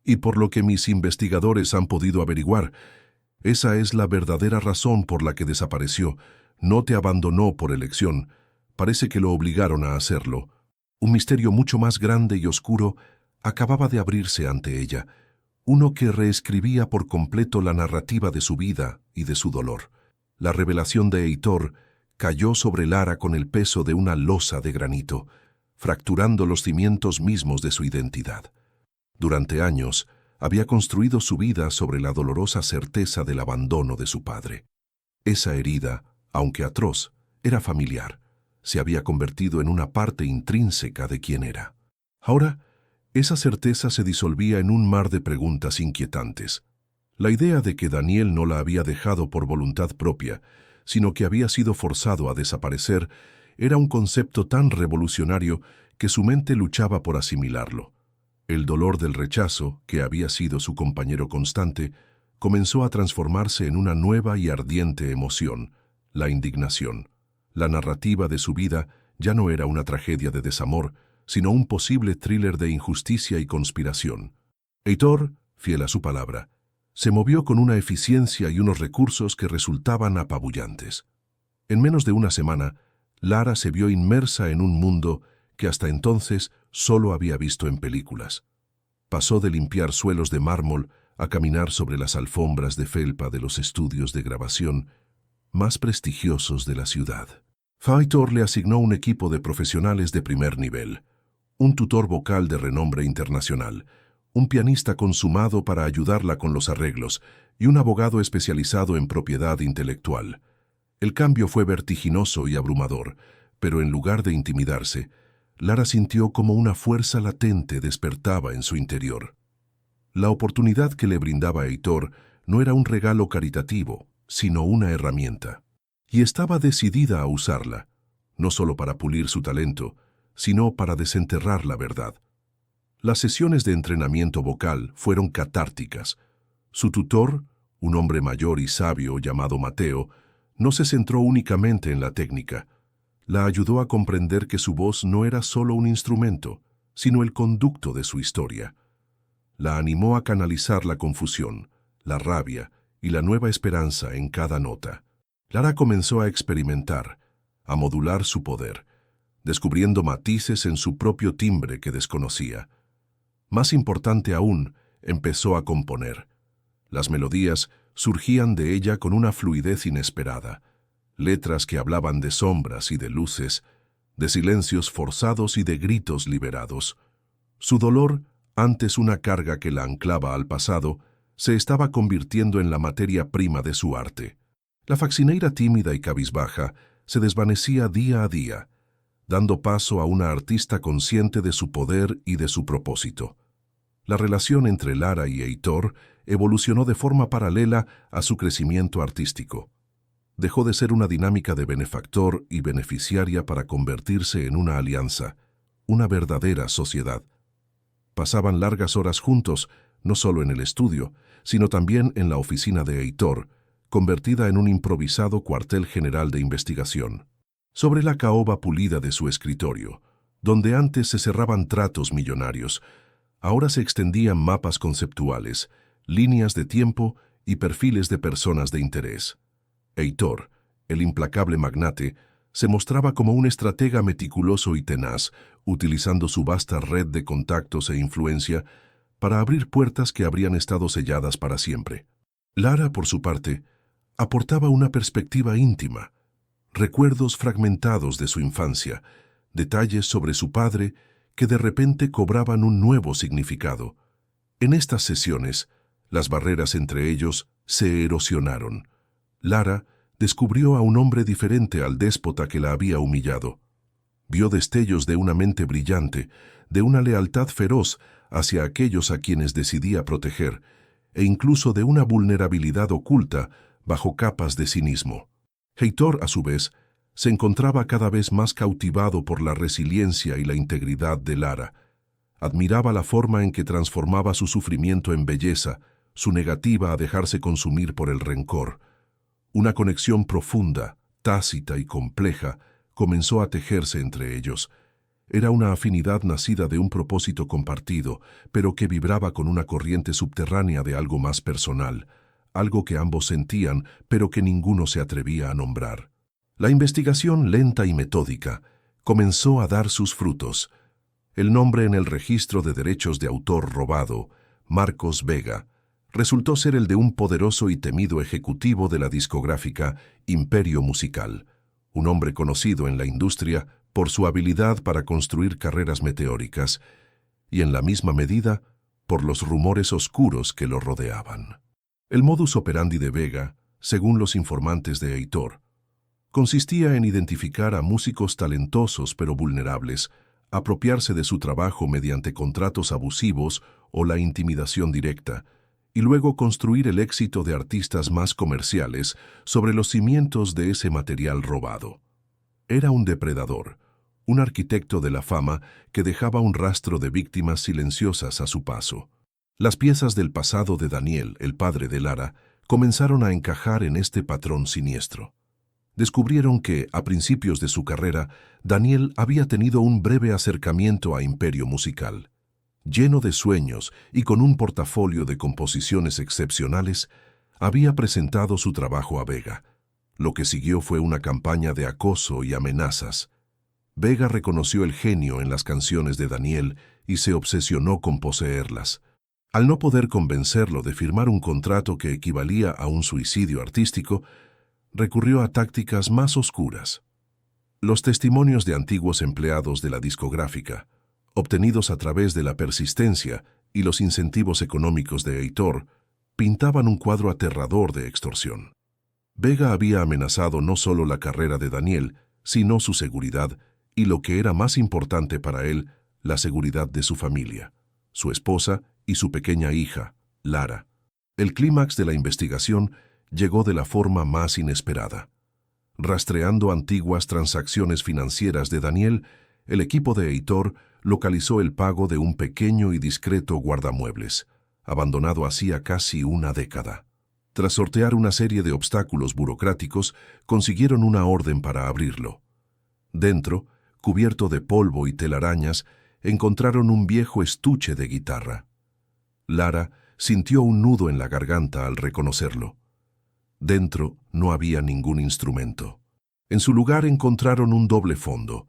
Y por lo que mis investigadores han podido averiguar, esa es la verdadera razón por la que desapareció. No te abandonó por elección. Parece que lo obligaron a hacerlo. Un misterio mucho más grande y oscuro acababa de abrirse ante ella, uno que reescribía por completo la narrativa de su vida y de su dolor. La revelación de Heitor cayó sobre Lara con el peso de una losa de granito, fracturando los cimientos mismos de su identidad. Durante años, había construido su vida sobre la dolorosa certeza del abandono de su padre. Esa herida, aunque atroz, era familiar. Se había convertido en una parte intrínseca de quien era. Ahora, esa certeza se disolvía en un mar de preguntas inquietantes. La idea de que Daniel no la había dejado por voluntad propia, sino que había sido forzado a desaparecer, era un concepto tan revolucionario que su mente luchaba por asimilarlo. El dolor del rechazo, que había sido su compañero constante, comenzó a transformarse en una nueva y ardiente emoción, la indignación. La narrativa de su vida ya no era una tragedia de desamor, sino un posible thriller de injusticia y conspiración. Heitor, fiel a su palabra, se movió con una eficiencia y unos recursos que resultaban apabullantes. En menos de una semana, Lara se vio inmersa en un mundo que hasta entonces solo había visto en películas. Pasó de limpiar suelos de mármol a caminar sobre las alfombras de felpa de los estudios de grabación más prestigiosos de la ciudad. Heitor le asignó un equipo de profesionales de primer nivel, un tutor vocal de renombre internacional, un pianista consumado para ayudarla con los arreglos y un abogado especializado en propiedad intelectual. El cambio fue vertiginoso y abrumador, pero en lugar de intimidarse, Lara sintió como una fuerza latente despertaba en su interior. La oportunidad que le brindaba Heitor no era un regalo caritativo, sino una herramienta. Y estaba decidida a usarla, no solo para pulir su talento, sino para desenterrar la verdad. Las sesiones de entrenamiento vocal fueron catárticas. Su tutor, un hombre mayor y sabio llamado Mateo, no se centró únicamente en la técnica. La ayudó a comprender que su voz no era solo un instrumento, sino el conducto de su historia. La animó a canalizar la confusión, la rabia y la nueva esperanza en cada nota. Lara comenzó a experimentar, a modular su poder, descubriendo matices en su propio timbre que desconocía. Más importante aún, empezó a componer. Las melodías surgían de ella con una fluidez inesperada, letras que hablaban de sombras y de luces, de silencios forzados y de gritos liberados. Su dolor, antes una carga que la anclaba al pasado, se estaba convirtiendo en la materia prima de su arte. La faxineira tímida y cabizbaja se desvanecía día a día, dando paso a una artista consciente de su poder y de su propósito. La relación entre Lara y Heitor evolucionó de forma paralela a su crecimiento artístico. Dejó de ser una dinámica de benefactor y beneficiaria para convertirse en una alianza, una verdadera sociedad. Pasaban largas horas juntos, no solo en el estudio, sino también en la oficina de Heitor, convertida en un improvisado cuartel general de investigación. Sobre la caoba pulida de su escritorio, donde antes se cerraban tratos millonarios, ahora se extendían mapas conceptuales, líneas de tiempo y perfiles de personas de interés. Heitor, el implacable magnate, se mostraba como un estratega meticuloso y tenaz, utilizando su vasta red de contactos e influencia para abrir puertas que habrían estado selladas para siempre. Lara, por su parte, aportaba una perspectiva íntima, recuerdos fragmentados de su infancia, detalles sobre su padre que de repente cobraban un nuevo significado. En estas sesiones, las barreras entre ellos se erosionaron. Lara descubrió a un hombre diferente al déspota que la había humillado. Vio destellos de una mente brillante, de una lealtad feroz hacia aquellos a quienes decidía proteger, e incluso de una vulnerabilidad oculta bajo capas de cinismo. Heitor, a su vez, se encontraba cada vez más cautivado por la resiliencia y la integridad de Lara. Admiraba la forma en que transformaba su sufrimiento en belleza, su negativa a dejarse consumir por el rencor. Una conexión profunda, tácita y compleja comenzó a tejerse entre ellos. Era una afinidad nacida de un propósito compartido, pero que vibraba con una corriente subterránea de algo más personal, algo que ambos sentían, pero que ninguno se atrevía a nombrar. La investigación lenta y metódica comenzó a dar sus frutos. El nombre en el registro de derechos de autor robado, Marcos Vega, resultó ser el de un poderoso y temido ejecutivo de la discográfica Imperio Musical, un hombre conocido en la industria por su habilidad para construir carreras meteóricas y, en la misma medida, por los rumores oscuros que lo rodeaban. El modus operandi de Vega, según los informantes de Heitor, consistía en identificar a músicos talentosos pero vulnerables, apropiarse de su trabajo mediante contratos abusivos o la intimidación directa, y luego construir el éxito de artistas más comerciales sobre los cimientos de ese material robado. Era un depredador, un arquitecto de la fama que dejaba un rastro de víctimas silenciosas a su paso. Las piezas del pasado de Daniel, el padre de Lara, comenzaron a encajar en este patrón siniestro. Descubrieron que, a principios de su carrera, Daniel había tenido un breve acercamiento a Imperio Musical. Lleno de sueños y con un portafolio de composiciones excepcionales, había presentado su trabajo a Vega. Lo que siguió fue una campaña de acoso y amenazas. Vega reconoció el genio en las canciones de Daniel y se obsesionó con poseerlas. Al no poder convencerlo de firmar un contrato que equivalía a un suicidio artístico, recurrió a tácticas más oscuras. Los testimonios de antiguos empleados de la discográfica, obtenidos a través de la persistencia y los incentivos económicos de Heitor, pintaban un cuadro aterrador de extorsión. Vega había amenazado no solo la carrera de Daniel, sino su seguridad y, lo que era más importante para él, la seguridad de su familia, su esposa y su pequeña hija, Lara. El clímax de la investigación llegó de la forma más inesperada. Rastreando antiguas transacciones financieras de Daniel, el equipo de Heitor localizó el pago de un pequeño y discreto guardamuebles, abandonado hacía casi una década. Tras sortear una serie de obstáculos burocráticos, consiguieron una orden para abrirlo. Dentro, cubierto de polvo y telarañas, encontraron un viejo estuche de guitarra. Lara sintió un nudo en la garganta al reconocerlo. Dentro no había ningún instrumento. En su lugar encontraron un doble fondo,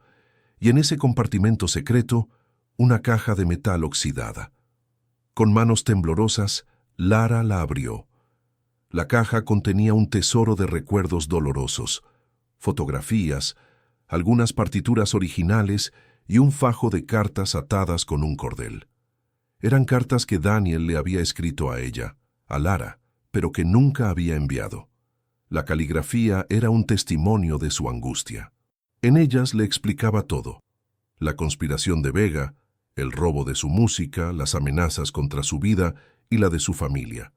y en ese compartimento secreto, una caja de metal oxidada. Con manos temblorosas, Lara la abrió. La caja contenía un tesoro de recuerdos dolorosos, fotografías, algunas partituras originales y un fajo de cartas atadas con un cordel. Eran cartas que Daniel le había escrito a ella, a Lara, pero que nunca había enviado. La caligrafía era un testimonio de su angustia. En ellas le explicaba todo: la conspiración de Vega, el robo de su música, las amenazas contra su vida y la de su familia.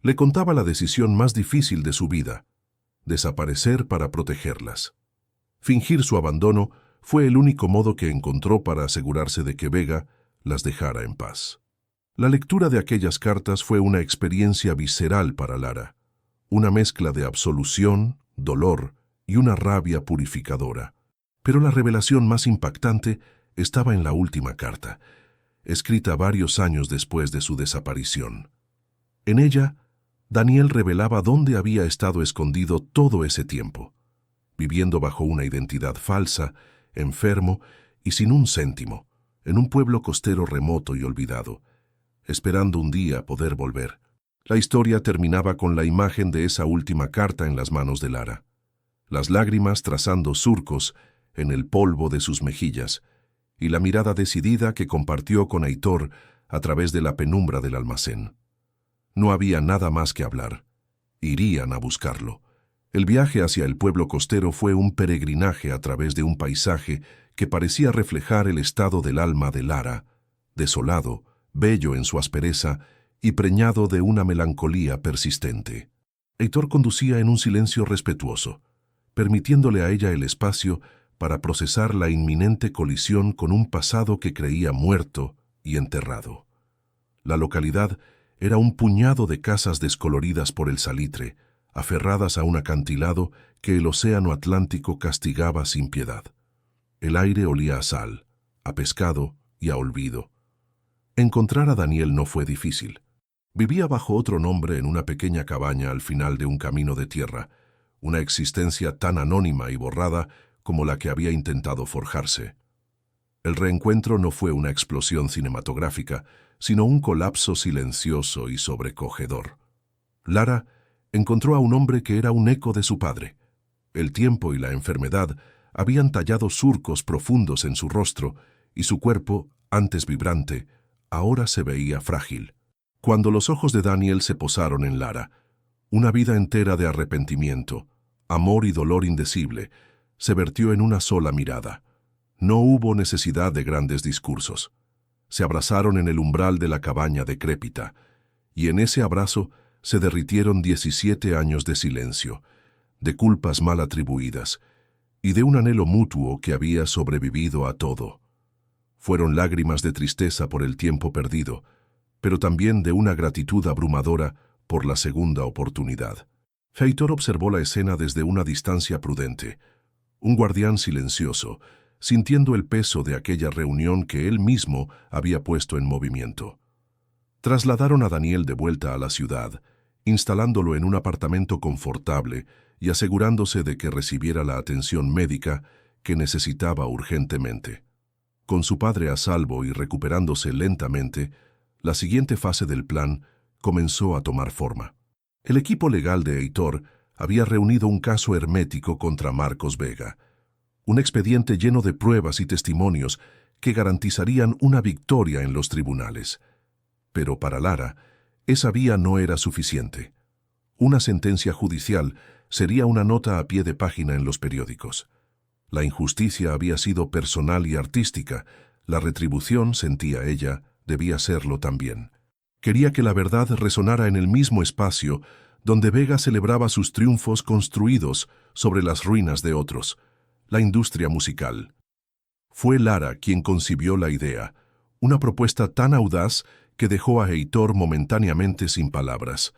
Le contaba la decisión más difícil de su vida: desaparecer para protegerlas. Fingir su abandono fue el único modo que encontró para asegurarse de que Vega las dejara en paz. La lectura de aquellas cartas fue una experiencia visceral para Lara, una mezcla de absolución, dolor y una rabia purificadora. Pero la revelación más impactante estaba en la última carta, escrita varios años después de su desaparición. En ella, Daniel revelaba dónde había estado escondido todo ese tiempo, viviendo bajo una identidad falsa, enfermo y sin un céntimo, en un pueblo costero remoto y olvidado, esperando un día poder volver. La historia terminaba con la imagen de esa última carta en las manos de Lara, las lágrimas trazando surcos en el polvo de sus mejillas, y la mirada decidida que compartió con Heitor a través de la penumbra del almacén. No había nada más que hablar. Irían a buscarlo. El viaje hacia el pueblo costero fue un peregrinaje a través de un paisaje que parecía reflejar el estado del alma de Lara, desolado, bello en su aspereza y preñado de una melancolía persistente. Heitor conducía en un silencio respetuoso, permitiéndole a ella el espacio para procesar la inminente colisión con un pasado que creía muerto y enterrado. La localidad era un puñado de casas descoloridas por el salitre, aferradas a un acantilado que el océano Atlántico castigaba sin piedad. El aire olía a sal, a pescado y a olvido. Encontrar a Daniel no fue difícil. Vivía bajo otro nombre en una pequeña cabaña al final de un camino de tierra, una existencia tan anónima y borrada como la que había intentado forjarse. El reencuentro no fue una explosión cinematográfica, sino un colapso silencioso y sobrecogedor. Lara encontró a un hombre que era un eco de su padre. El tiempo y la enfermedad habían tallado surcos profundos en su rostro, y su cuerpo, antes vibrante, ahora se veía frágil. Cuando los ojos de Daniel se posaron en Lara, una vida entera de arrepentimiento, amor y dolor indecible, se vertió en una sola mirada. No hubo necesidad de grandes discursos. Se abrazaron en el umbral de la cabaña decrépita, y en ese abrazo se derritieron 17 años de silencio, de culpas mal atribuidas, y de un anhelo mutuo que había sobrevivido a todo. Fueron lágrimas de tristeza por el tiempo perdido, pero también de una gratitud abrumadora por la segunda oportunidad. Heitor observó la escena desde una distancia prudente, un guardián silencioso, sintiendo el peso de aquella reunión que él mismo había puesto en movimiento. Trasladaron a Daniel de vuelta a la ciudad, instalándolo en un apartamento confortable y asegurándose de que recibiera la atención médica que necesitaba urgentemente. Con su padre a salvo y recuperándose lentamente, la siguiente fase del plan comenzó a tomar forma. El equipo legal de Heitor había reunido un caso hermético contra Marcos Vega, un expediente lleno de pruebas y testimonios que garantizarían una victoria en los tribunales. Pero para Lara, esa vía no era suficiente. Una sentencia judicial sería una nota a pie de página en los periódicos. La injusticia había sido personal y artística. La retribución, sentía ella, debía serlo también. Quería que la verdad resonara en el mismo espacio donde Vega celebraba sus triunfos construidos sobre las ruinas de otros, la industria musical. Fue Lara quien concibió la idea, una propuesta tan audaz que dejó a Heitor momentáneamente sin palabras.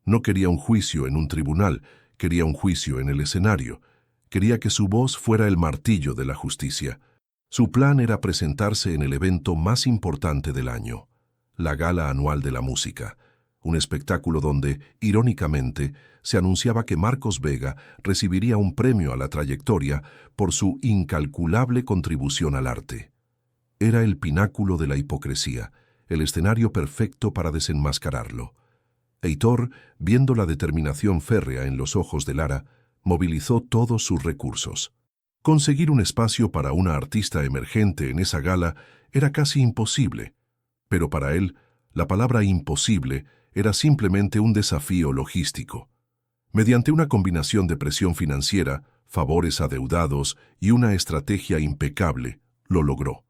No quería un juicio en un tribunal, quería un juicio en el escenario. Quería que su voz fuera el martillo de la justicia. Su plan era presentarse en el evento más importante del año, la Gala Anual de la Música, un espectáculo donde, irónicamente, se anunciaba que Marcos Vega recibiría un premio a la trayectoria por su incalculable contribución al arte. Era el pináculo de la hipocresía, el escenario perfecto para desenmascararlo. Heitor, viendo la determinación férrea en los ojos de Lara, movilizó todos sus recursos. Conseguir un espacio para una artista emergente en esa gala era casi imposible, pero para él, la palabra imposible era simplemente un desafío logístico. Mediante una combinación de presión financiera, favores adeudados y una estrategia impecable, lo logró.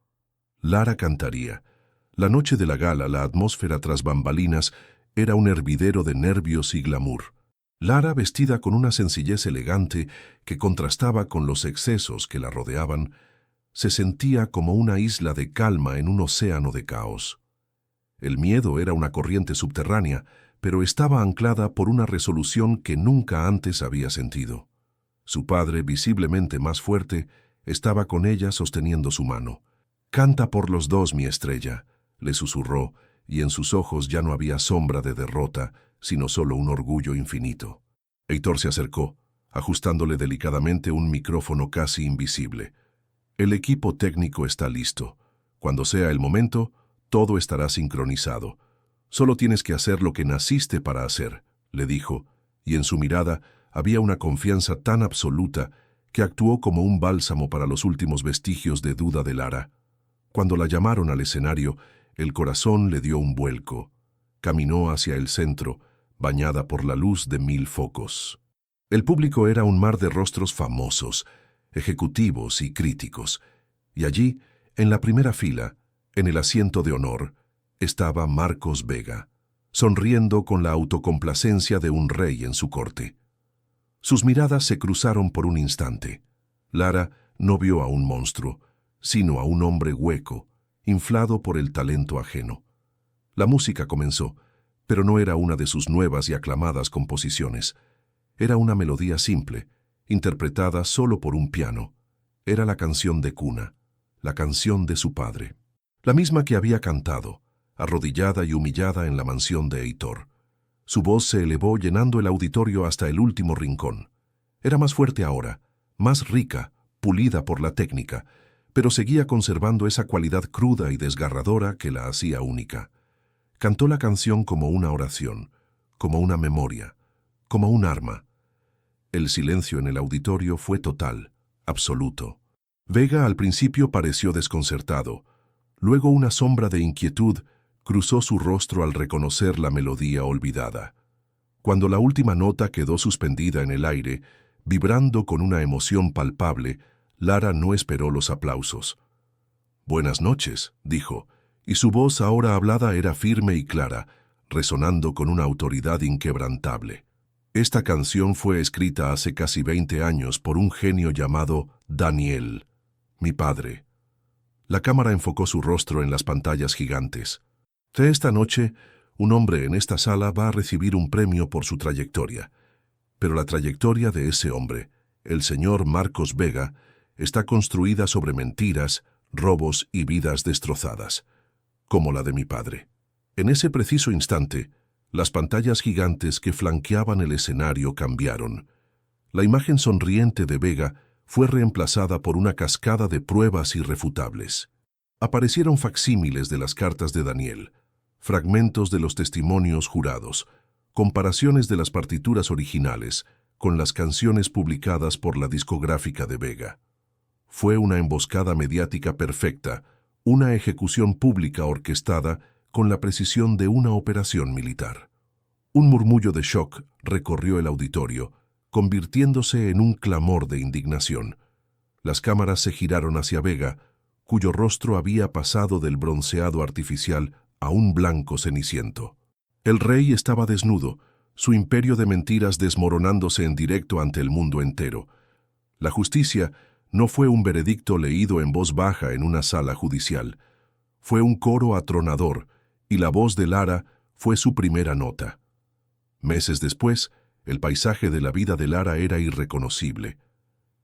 Lara cantaría. La noche de la gala, la atmósfera tras bambalinas, era un hervidero de nervios y glamour. Lara, vestida con una sencillez elegante que contrastaba con los excesos que la rodeaban, se sentía como una isla de calma en un océano de caos. El miedo era una corriente subterránea, pero estaba anclada por una resolución que nunca antes había sentido. Su padre, visiblemente más fuerte, estaba con ella sosteniendo su mano. «Canta por los dos, mi estrella», le susurró, y en sus ojos ya no había sombra de derrota, sino solo un orgullo infinito. Heitor se acercó, ajustándole delicadamente un micrófono casi invisible. «El equipo técnico está listo. Cuando sea el momento, todo estará sincronizado. Solo tienes que hacer lo que naciste para hacer», le dijo, y en su mirada había una confianza tan absoluta que actuó como un bálsamo para los últimos vestigios de duda de Lara. Cuando la llamaron al escenario, el corazón le dio un vuelco. Caminó hacia el centro, bañada por la luz de 1000 focos. El público era un mar de rostros famosos, ejecutivos y críticos, y allí, en la primera fila, en el asiento de honor, estaba Marcos Vega, sonriendo con la autocomplacencia de un rey en su corte. Sus miradas se cruzaron por un instante. Lara no vio a un monstruo, sino a un hombre hueco, inflado por el talento ajeno. La música comenzó, pero no era una de sus nuevas y aclamadas composiciones. Era una melodía simple, interpretada solo por un piano. Era la canción de cuna, la canción de su padre. La misma que había cantado, arrodillada y humillada en la mansión de Heitor. Su voz se elevó llenando el auditorio hasta el último rincón. Era más fuerte ahora, más rica, pulida por la técnica, pero seguía conservando esa cualidad cruda y desgarradora que la hacía única. Cantó la canción como una oración, como una memoria, como un arma. El silencio en el auditorio fue total, absoluto. Vega al principio pareció desconcertado. Luego una sombra de inquietud cruzó su rostro al reconocer la melodía olvidada. Cuando la última nota quedó suspendida en el aire, vibrando con una emoción palpable, Lara no esperó los aplausos. «Buenas noches», dijo, y su voz ahora hablada era firme y clara, resonando con una autoridad inquebrantable. Esta canción fue escrita hace casi 20 años por un genio llamado Daniel, mi padre. La cámara enfocó su rostro en las pantallas gigantes. Esta noche, un hombre en esta sala va a recibir un premio por su trayectoria. Pero la trayectoria de ese hombre, el señor Marcos Vega, está construida sobre mentiras, robos y vidas destrozadas, como la de mi padre. En ese preciso instante, las pantallas gigantes que flanqueaban el escenario cambiaron. La imagen sonriente de Vega fue reemplazada por una cascada de pruebas irrefutables. Aparecieron facsímiles de las cartas de Daniel, fragmentos de los testimonios jurados, comparaciones de las partituras originales con las canciones publicadas por la discográfica de Vega. Fue una emboscada mediática perfecta, una ejecución pública orquestada con la precisión de una operación militar. Un murmullo de shock recorrió el auditorio, convirtiéndose en un clamor de indignación. Las cámaras se giraron hacia Vega, cuyo rostro había pasado del bronceado artificial a un blanco ceniciento. El rey estaba desnudo, su imperio de mentiras desmoronándose en directo ante el mundo entero. La justicia no fue un veredicto leído en voz baja en una sala judicial. Fue un coro atronador, y la voz de Lara fue su primera nota. Meses después, el paisaje de la vida de Lara era irreconocible.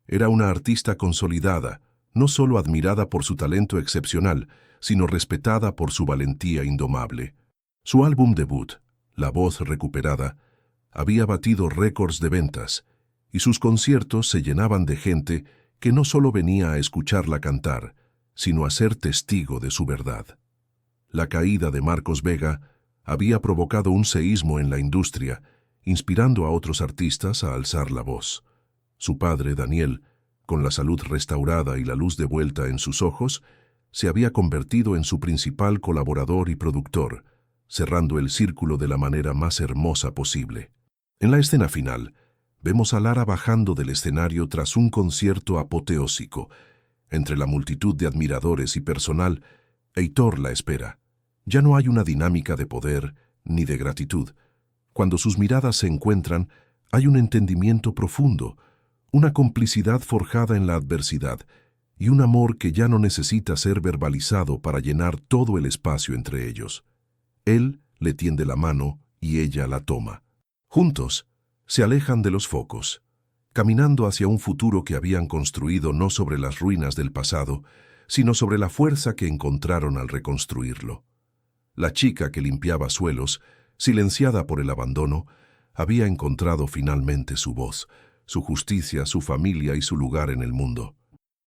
Era una artista consolidada, no solo admirada por su talento excepcional, sino respetada por su valentía indomable. Su álbum debut, La Voz Recuperada, había batido récords de ventas, y sus conciertos se llenaban de gente que no solo venía a escucharla cantar, sino a ser testigo de su verdad. La caída de Marcos Vega había provocado un seísmo en la industria, inspirando a otros artistas a alzar la voz. Su padre, Daniel, con la salud restaurada y la luz de vuelta en sus ojos, se había convertido en su principal colaborador y productor, cerrando el círculo de la manera más hermosa posible. En la escena final, vemos a Lara bajando del escenario tras un concierto apoteósico. Entre la multitud de admiradores y personal, Heitor la espera. Ya no hay una dinámica de poder ni de gratitud. Cuando sus miradas se encuentran, hay un entendimiento profundo, una complicidad forjada en la adversidad y un amor que ya no necesita ser verbalizado para llenar todo el espacio entre ellos. Él le tiende la mano y ella la toma. Juntos, se alejan de los focos, caminando hacia un futuro que habían construido no sobre las ruinas del pasado, sino sobre la fuerza que encontraron al reconstruirlo. La chica que limpiaba suelos, silenciada por el abandono, había encontrado finalmente su voz, su justicia, su familia y su lugar en el mundo.